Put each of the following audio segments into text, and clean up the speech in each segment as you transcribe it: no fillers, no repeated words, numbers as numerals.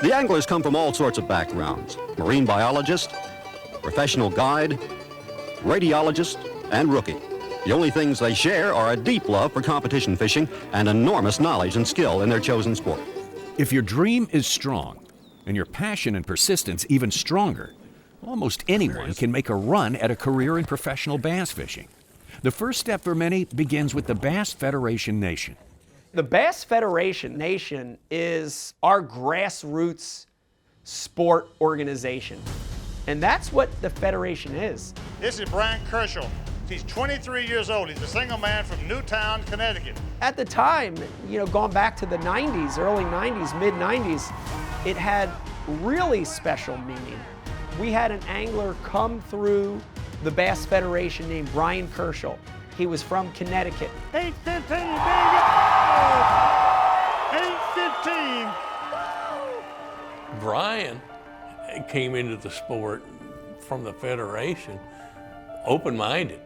The anglers come from all sorts of backgrounds: marine biologist, professional guide, radiologist, and rookie. The only things they share are a deep love for competition fishing and enormous knowledge and skill in their chosen sport. If your dream is strong and your passion and persistence even stronger, almost anyone can make a run at a career in professional bass fishing. The first step for many begins with the Bass Federation Nation. The Bass Federation Nation is our grassroots sport organization. And that's what the Federation is. This is Bryan Kerchal. He's 23 years old. He's a single man from Newtown, Connecticut. At the time, going back to the 90s, early 90s, mid 90s, it had really special meaning. We had an angler come through the Bass Federation named Bryan Kerchal. He was from Connecticut. 8:15, baby! 8:15. Bryan came into the sport from the Federation open-minded,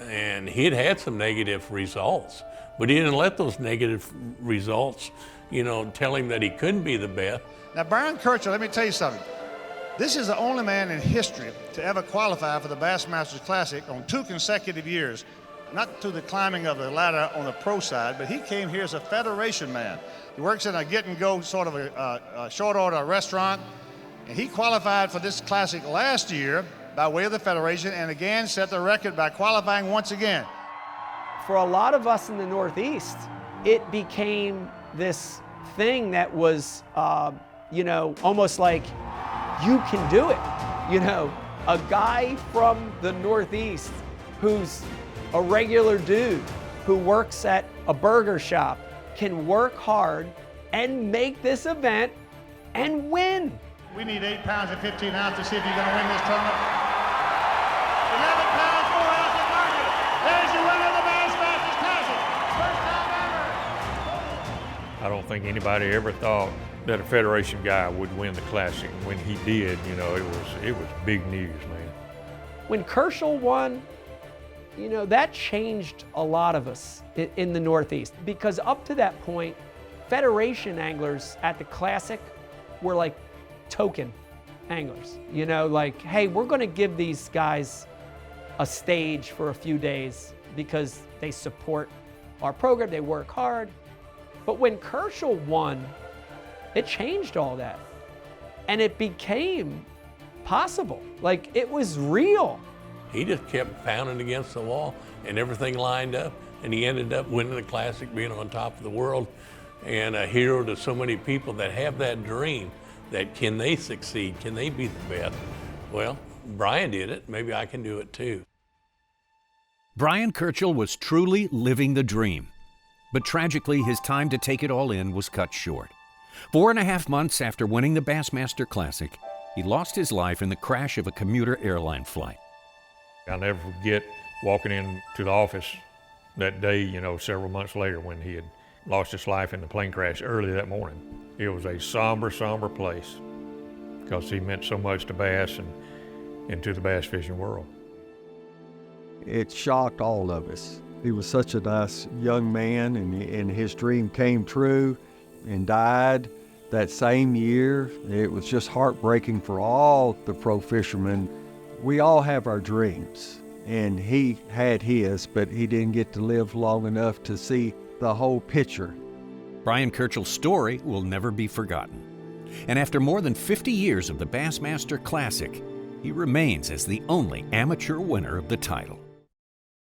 and he had had some negative results, but he didn't let those negative results, tell him that he couldn't be the best. Now, Bryan Kerchal, let me tell you something. This is the only man in history to ever qualify for the Bassmaster Classic on 2 consecutive years. Not to the climbing of the ladder on the pro side, but he came here as a Federation man. He works in a get-and-go sort of a short order restaurant, and he qualified for this classic last year by way of the Federation, and again set the record by qualifying once again. For a lot of us in the Northeast, it became this thing that was, almost like, you can do it. A guy from the Northeast who's a regular dude who works at a burger shop can work hard and make this event and win. We need 8 pounds and 15 ounces to see if you're going to win this tournament. 11 pounds, 4 ounces market. There's your winner of the Bassmaster Classic. First time ever. I don't think anybody ever thought that a Federation guy would win the Classic. When he did, it was big news, man. When Kerchal won, that changed a lot of us in the Northeast, because up to that point, Federation anglers at the Classic were like token anglers. Like, hey, we're going to give these guys a stage for a few days because they support our program, they work hard. But when Kerchal won, it changed all that. And it became possible. Like, it was real. He just kept pounding against the wall, and everything lined up, and he ended up winning the Classic, being on top of the world, and a hero to so many people that have that dream that can they succeed, can they be the best? Well, Bryan did it, maybe I can do it too. Bryan Kerchal was truly living the dream. But tragically, his time to take it all in was cut short. 4.5 months after winning the Bassmaster Classic, he lost his life in the crash of a commuter airline flight. I'll never forget walking into the office that day, several months later, when he had lost his life in the plane crash early that morning. It was a somber, somber place because he meant so much to bass and to the bass fishing world. It shocked all of us. He was such a nice young man, and his dream came true and died that same year. It was just heartbreaking for all the pro fishermen. We all have our dreams, and he had his, but he didn't get to live long enough to see the whole picture. Bryan Kerchal's story will never be forgotten. And after more than 50 years of the Bassmaster Classic, he remains as the only amateur winner of the title.